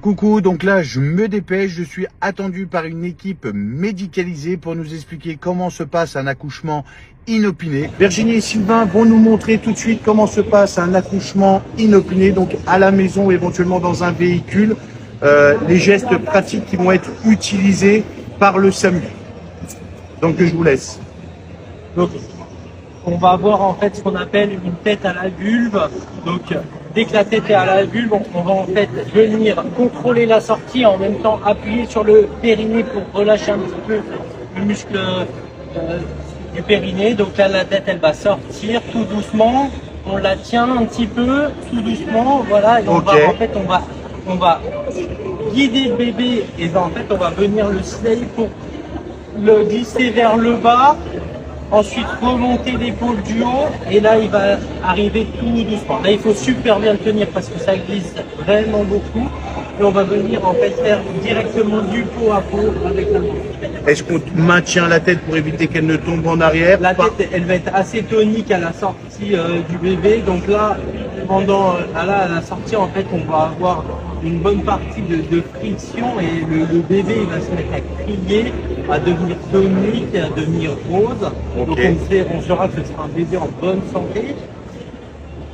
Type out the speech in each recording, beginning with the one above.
Coucou, donc là je me dépêche, je suis attendu par une équipe médicalisée pour nous expliquer comment se passe un accouchement inopiné. Virginie et Sylvain vont nous montrer tout de suite comment se passe un accouchement inopiné, donc à la maison ou éventuellement dans un véhicule, les gestes pratiques qui vont être utilisés par le SAMU. Donc je vous laisse. Donc, on va avoir en fait ce qu'on appelle une tête à la vulve. Donc, dès que la tête est à la vulve, on va en fait venir contrôler la sortie, en même temps appuyer sur le périnée pour relâcher un petit peu le muscle du périnée. Donc là, la tête, elle va sortir tout doucement. On la tient un petit peu, tout doucement. Voilà. Et on va guider le bébé. Et ben, en fait, on va venir le cisailler pour le glisser vers le bas. Ensuite, remonter l'épaule du haut, et là, il va arriver tout doucement. Là, il faut super bien le tenir parce que ça glisse vraiment beaucoup. Et on va venir en fait faire directement du pot à pot avec la main. Est-ce qu'on maintient la tête pour éviter qu'elle ne tombe en arrière? La tête, elle va être assez tonique à la sortie du bébé. Donc là, pendant à la sortie, en fait, on va avoir une bonne partie de friction et le bébé il va se mettre à crier, à devenir tonique, à devenir rose. Okay. Donc on saura que ce sera un bébé en bonne santé.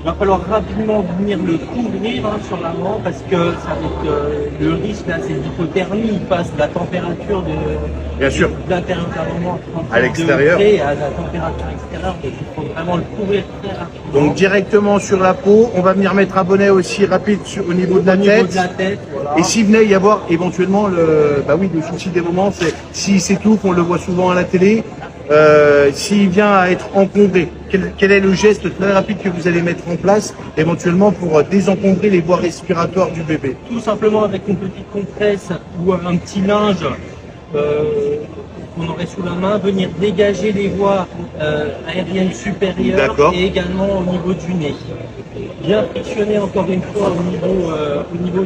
Il va falloir rapidement venir le couvrir sur l'avant parce que ça va être, le risque là, c'est l'hypothermie. Il passe de la température Bien sûr. de l'intérieur de la maman À l'extérieur à la température extérieure. Donc il faut vraiment le couvrir très rapidement. Donc directement sur la peau, on va venir mettre un bonnet aussi rapide au niveau de la tête. Voilà. Et s'il venait y avoir éventuellement le souci des moments, c'est s'il s'étouffe, on le voit souvent à la télé, s'il vient à être encombré, quel est le geste très rapide que vous allez mettre en place éventuellement pour désencombrer les voies respiratoires du bébé? Tout simplement avec une petite compresse ou un petit linge qu'on aurait sous la main, venir dégager les voies aériennes supérieures et également au niveau du nez. Bien frictionner encore une fois au niveau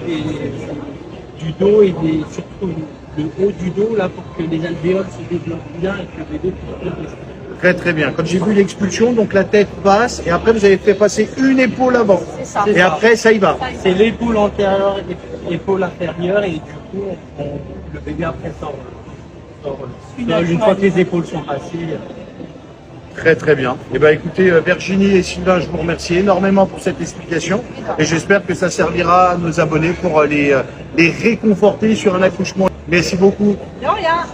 du dos et surtout le haut du dos là pour que les alvéoles se développent bien et que le bébé puisse respirer. Très très bien. Quand j'ai vu l'expulsion, donc la tête passe et après vous avez fait passer une épaule avant. C'est ça. Et après ça y va. C'est l'épaule antérieure et l'épaule inférieure et du coup le bébé après sort. Une fois que les épaules sont passées. Très très bien. Eh bien écoutez, Virginie et Sylvain, je vous remercie énormément pour cette explication et j'espère que ça servira à nos abonnés pour les réconforter sur un accouchement. Merci beaucoup. De rien.